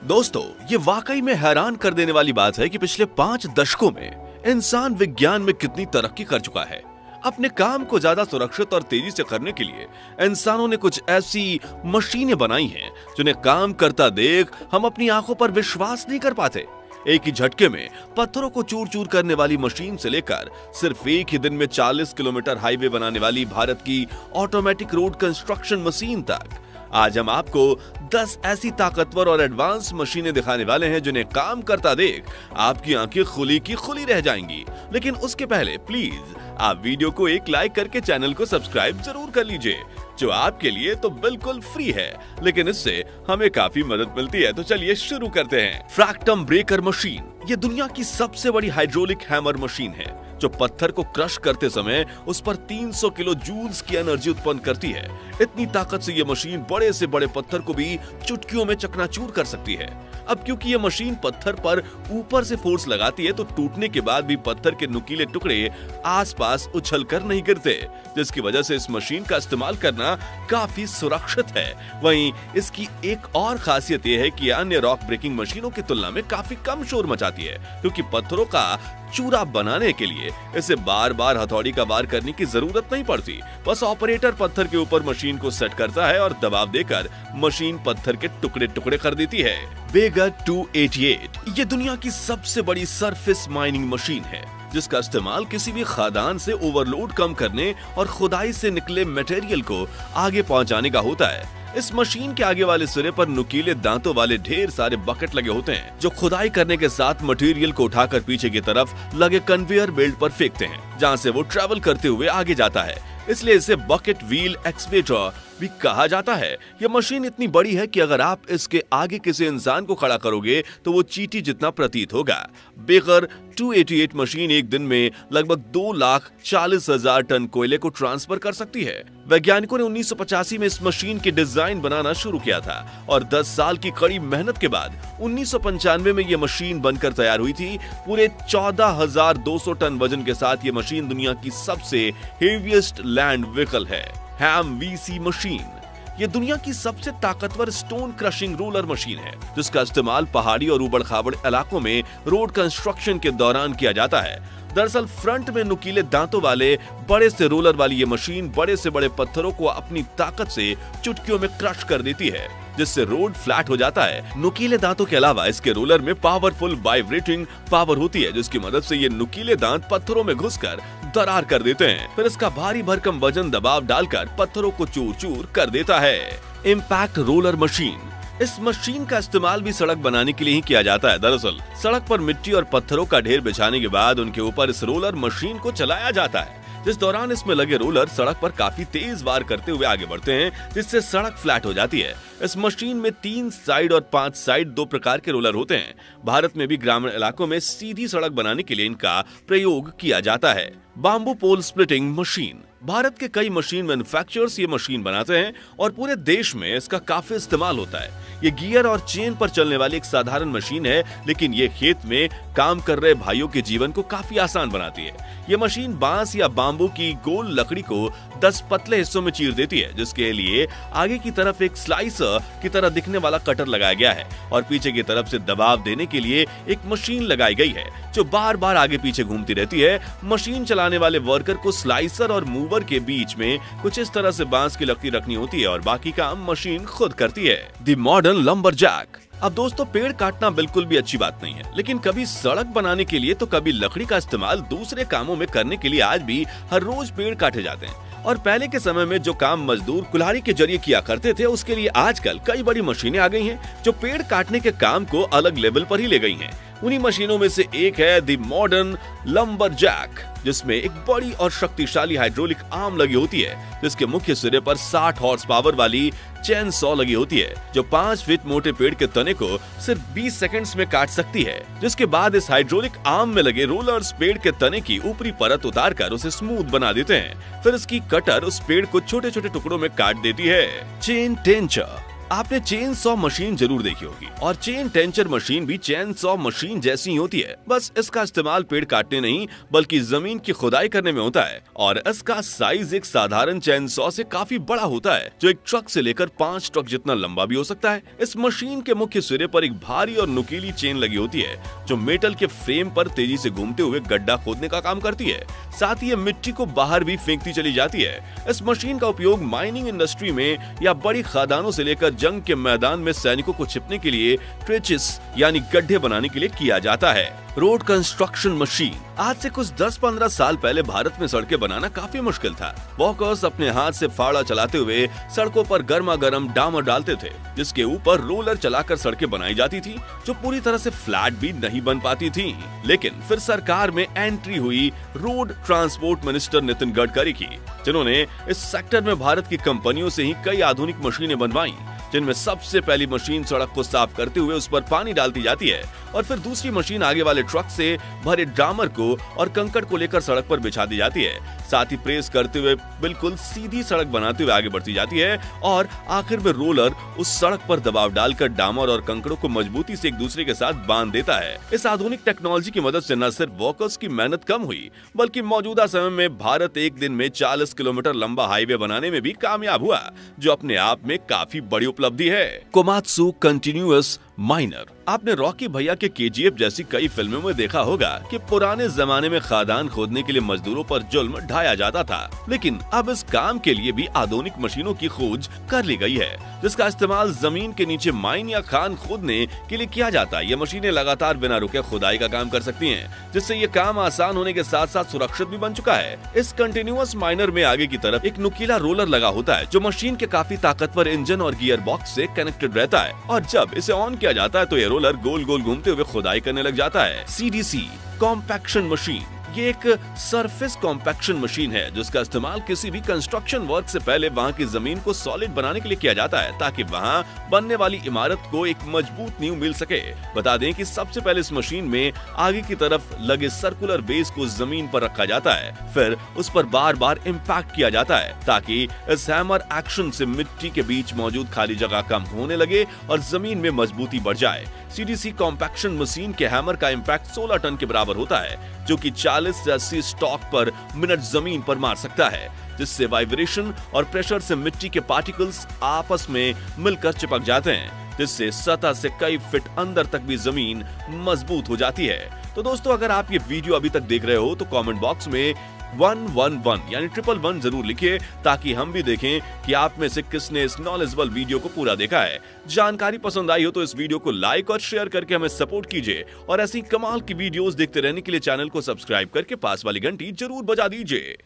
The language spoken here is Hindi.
दोस्तों, ये वाकई में हैरान कर देने वाली बात है कि पिछले 5 दशकों में इंसान विज्ञान में कितनी तरक्की कर चुका है। अपने काम को ज्यादा सुरक्षित और तेजी से करने के लिए इंसानों ने कुछ ऐसी मशीनें बनाई हैं जिन्हें काम करता देख हम अपनी आंखों पर विश्वास नहीं कर पाते। एक ही झटके में पत्थरों को चूर चूर करने वाली मशीन से लेकर सिर्फ एक ही दिन में 40 किलोमीटर हाईवे बनाने वाली भारत की ऑटोमेटिक रोड कंस्ट्रक्शन मशीन तक, आज हम आपको 10 ऐसी ताकतवर और एडवांस मशीनें दिखाने वाले हैं जिन्हें काम करता देख आपकी आंखें खुली की खुली रह जाएंगी। लेकिन उसके पहले प्लीज आप वीडियो को एक लाइक करके चैनल को सब्सक्राइब जरूर कर लीजिए, जो आपके लिए तो बिल्कुल फ्री है, लेकिन इससे हमें काफी मदद मिलती है। तो चलिए शुरू करते हैं। फ्रैक्टम ब्रेकर मशीन ये दुनिया की सबसे बड़ी हाइड्रोलिक हैमर मशीन है जो पत्थर को क्रश करते समय उस पर 300 किलो जूल्स की एनर्जी उत्पन्न करती है। इतनी ताकत से ये मशीन बड़े से बड़े पत्थर को भी चुटकियों में चकनाचूर कर सकती है। अब क्योंकि ये मशीन पत्थर पर ऊपर से फोर्स लगाती है तो टूटने के बाद भी पत्थर के नुकीले टुकड़े आसपास उछलकर नहीं गिरते, जिसकी वजह से इस मशीन का इस्तेमाल करना काफी सुरक्षित है। वहीं इसकी एक और खासियत यह है कि अन्य रॉक ब्रेकिंग मशीनों की तुलना में काफी कम शोर मचाती है, क्योंकि पत्थरों का चूरा बनाने के लिए इसे बार बार हथौड़ी का वार करने की जरूरत नहीं पड़ती। बस ऑपरेटर पत्थर के ऊपर मशीन को सेट करता है और दबाव देकर मशीन पत्थर के टुकड़े टुकड़े कर देती है। बेगर 288 ये दुनिया की सबसे बड़ी सरफेस माइनिंग मशीन है, जिसका इस्तेमाल किसी भी खदान से ओवरलोड कम करने और खुदाई से निकले मटेरियल को आगे पहुंचाने का होता है। इस मशीन के आगे वाले सिरे पर नुकीले दांतों वाले ढेर सारे बकेट लगे होते हैं, जो खुदाई करने के साथ मटेरियल को उठाकर पीछे की तरफ लगे कन्वेयर बेल्ट पर फेंकते हैं, जहां से वो ट्रैवल करते हुए आगे जाता है। इसलिए इसे बकेट व्हील एक्सकेवेटर भी कहा जाता है। यह मशीन इतनी बड़ी है कि अगर आप इसके आगे किसी इंसान को खड़ा करोगे तो वो चींटी जितना प्रतीत होगा। बेगर 288 मशीन एक दिन में लगभग 2,40,000 टन कोयले को ट्रांसफर कर सकती है। वैज्ञानिकों ने 1985 में इस मशीन के डिजाइन बनाना शुरू किया था और 10 साल की कड़ी मेहनत के बाद 1995 में यह मशीन बनकर तैयार हुई थी। पूरे 14,200 टन वजन के साथ ये मशीन दुनिया की सबसे हेवीएस्ट लैंड व्हीकल है। हैम वीसी मशीन ये दुनिया की सबसे ताकतवर स्टोन क्रशिंग रोलर मशीन है, जिसका इस्तेमाल पहाड़ी और उबड़ खाबड़ इलाकों में रोड कंस्ट्रक्शन के दौरान किया जाता है। दरअसल फ्रंट में नुकीले दांतों वाले बड़े से रोलर वाली ये मशीन बड़े से बड़े पत्थरों को अपनी ताकत से चुटकियों में क्रश कर देती है, जिससे रोड फ्लैट हो जाता है। नुकीले दांतों के अलावा इसके रोलर में पावरफुल वाइब्रेटिंग पावर होती है, जिसकी मदद से ये नुकीले दांत पत्थरों में घुसकर दरार कर देते हैं। फिर इसका भारी भरकम वजन दबाव डालकर पत्थरों को चूर चूर कर देता है। इम्पैक्ट रोलर मशीन इस मशीन का इस्तेमाल भी सड़क बनाने के लिए ही किया जाता है। दरअसल सड़क पर मिट्टी और पत्थरों का ढेर बिछाने के बाद उनके ऊपर इस रोलर मशीन को चलाया जाता है, जिस दौरान इसमें लगे रोलर सड़क पर काफी तेज वार करते हुए आगे बढ़ते हैं, जिससे सड़क फ्लैट हो जाती है। इस मशीन में 3 साइड और 5 साइड 2 प्रकार के रोलर होते हैं। भारत में भी ग्रामीण इलाकों में सीधी सड़क बनाने के लिए इनका प्रयोग किया जाता है। बाम्बू पोल स्प्लिटिंग मशीन भारत के कई मशीन मैन्युफैक्चरर्स ये मशीन बनाते हैं और पूरे देश में इसका काफी इस्तेमाल होता है। ये गियर और चेन पर चलने वाली एक साधारण मशीन है, लेकिन ये खेत में काम कर रहे भाइयों के जीवन को काफी आसान बनाती है। ये मशीन बांस या बाम्बू की गोल लकड़ी को 10 पतले हिस्सों में चीर देती है, जिसके लिए आगे की तरफ एक स्लाइसर की तरह दिखने वाला कटर लगाया गया है और पीछे की तरफ से दबाव देने के लिए एक मशीन लगाई गई है, जो बार बार आगे पीछे घूमती रहती है। मशीन चलाने वाले वर्कर को स्लाइसर और मूवर के बीच में कुछ इस तरह से बांस की लकड़ी रखनी होती है और बाकी काम मशीन खुद करती है। द मॉडर्न लंबरजैक अब दोस्तों, पेड़ काटना बिल्कुल भी अच्छी बात नहीं है, लेकिन कभी सड़क बनाने के लिए तो कभी लकड़ी का इस्तेमाल दूसरे कामों में करने के लिए आज भी हर रोज पेड़ काटे जाते हैं। और पहले के समय में जो काम मजदूर कुल्हाड़ी के जरिए किया करते थे, उसके लिए आजकल कई बड़ी मशीनें आ गई हैं, जो पेड़ काटने के काम को अलग लेवल पर ही ले गई हैं। उन्हीं मशीनों में से एक है द मॉडर्न लंबरजैक, जिसमें एक बड़ी और शक्तिशाली हाइड्रोलिक आर्म लगी होती है, जिसके मुख्य सिरे पर 60 हॉर्स पावर वाली चेन सॉ लगी होती है, जो 5 फीट मोटे पेड़ के तने को सिर्फ 20 सेकंड्स में काट सकती है। जिसके बाद इस हाइड्रोलिक आर्म में लगे रोलर्स पेड़ के तने की ऊपरी परत उतारकर उसे स्मूथ बना देते हैं। फिर इसकी कटर उस पेड़ को छोटे छोटे टुकड़ों में काट देती है। चेन टेंचर आपने चेन सॉ मशीन जरूर देखी होगी और चेन टेंचर मशीन भी चेन सॉ मशीन जैसी ही होती है, बस इसका इस्तेमाल पेड़ काटने नहीं बल्कि जमीन की खुदाई करने में होता है और इसका साइज एक साधारण चेन सॉ से काफी बड़ा होता है, जो एक ट्रक से लेकर 5 ट्रक जितना लंबा भी हो सकता है। इस मशीन के मुख्य सिरे पर एक भारी और नुकीली चेन लगी होती है जो मेटल के फ्रेम पर तेजी से घूमते हुए गड्ढा खोदने का काम करती है, साथ ही ये मिट्टी को बाहर भी फेंकती चली जाती है। इस मशीन का उपयोग माइनिंग इंडस्ट्री में या बड़ी खदानों से लेकर जंग के मैदान में सैनिकों को छिपने के लिए ट्रेचेस यानी गड्ढे बनाने के लिए किया जाता है। Road construction machine. आज से कुछ 10-15 साल पहले भारत में सड़कें बनाना काफी मुश्किल था। वर्कर्स अपने हाथ से फावड़ा चलाते हुए सड़कों पर गर्मा गर्म डामर डालते थे, जिसके ऊपर रोलर चलाकर सड़कें बनाई जाती थी, जो पूरी तरह से फ्लैट भी नहीं बन पाती थी। लेकिन फिर सरकार में एंट्री हुई road transport minister Nitin Gadkari की, जिन्होंने इस सेक्टर में भारत की कंपनियों से ही कई आधुनिक मशीनें बनवाई, जिनमें सबसे पहली मशीन सड़क को साफ करते हुए उस पर पानी डालती जाती है और फिर दूसरी मशीन आगे वाले ट्रक से भरे डामर को और कंकड़ को लेकर सड़क पर बिछा दी जाती है, साथ ही प्रेस करते हुए बिल्कुल सीधी सड़क बनाते हुए आगे बढ़ती जाती है और आखिर में रोलर उस सड़क पर दबाव डालकर डामर और कंकड़ों को मजबूती से एक दूसरे के साथ बांध देता है। इस आधुनिक टेक्नोलॉजी की मदद से न सिर्फ वर्कर्स की मेहनत कम हुई बल्कि मौजूदा समय में भारत एक दिन में 40 किलोमीटर लंबा हाईवे बनाने में भी कामयाब हुआ, जो अपने आप में काफी बड़ी उपलब्धि है। Komatsu continuous minor. आपने रॉकी भैया के केजीएफ जैसी कई फिल्मों में देखा होगा कि पुराने जमाने में खदान खोदने के लिए मजदूरों पर जुल्म ढाया जाता था, लेकिन अब इस काम के लिए भी आधुनिक मशीनों की खोज कर ली गई है, जिसका इस्तेमाल जमीन के नीचे माइन या खान खोदने के लिए किया जाता है। ये मशीनें लगातार बिना रुके खुदाई का काम कर सकती हैं, जिससे ये काम आसान होने के साथ साथ सुरक्षित भी बन चुका है। इस कंटिन्यूअस माइनर में आगे की तरफ एक नुकीला रोलर लगा होता है, जो मशीन के काफी ताकतवर इंजन और गियर बॉक्स से कनेक्टेड रहता है और जब इसे ऑन किया जाता है तो ये रोलर गोल गोल घूमते हुए खुदाई करने लग जाता है। CDC compaction machine. ये एक सरफेस कॉम्पैक्शन मशीन है जिसका इस्तेमाल किसी भी कंस्ट्रक्शन वर्क से पहले वहां की जमीन को सॉलिड बनाने के लिए किया जाता है, ताकि वहां बनने वाली इमारत को एक मजबूत नींव मिल सके। बता दें कि सबसे पहले इस मशीन में आगे की तरफ लगे सर्कुलर बेस को जमीन पर रखा जाता है, फिर उस पर बार बार इम्पैक्ट किया जाता है ताकि इस हैमर एक्शन से मिट्टी के बीच मौजूद खाली जगह कम होने लगे और जमीन में मजबूती बढ़ जाए। सीडीसी कॉम्पैक्शन मशीन के हैमर का इम्पैक्ट 16 टन के बराबर होता है, जो कि 40 से 80 स्टॉक पर मिनट जमीन पर मार सकता है, जिससे वाइब्रेशन और प्रेशर से मिट्टी के पार्टिकल्स आपस में मिलकर चिपक जाते हैं, जिससे सतह से कई फीट अंदर तक भी जमीन मजबूत हो जाती है। तो दोस्तों, अगर आप ये वीडियो अभी तक देख रहे हो तो कमेंट बॉक्स में 111 यानी 111 जरूर लिखिए, ताकि हम भी देखें कि आप में से किसने इस नॉलेजेबल वीडियो को पूरा देखा है। जानकारी पसंद आई हो तो इस वीडियो को लाइक और शेयर करके हमें सपोर्ट कीजिए और ऐसी कमाल की वीडियोस देखते रहने के लिए चैनल को सब्सक्राइब करके पास वाली घंटी जरूर बजा दीजिए।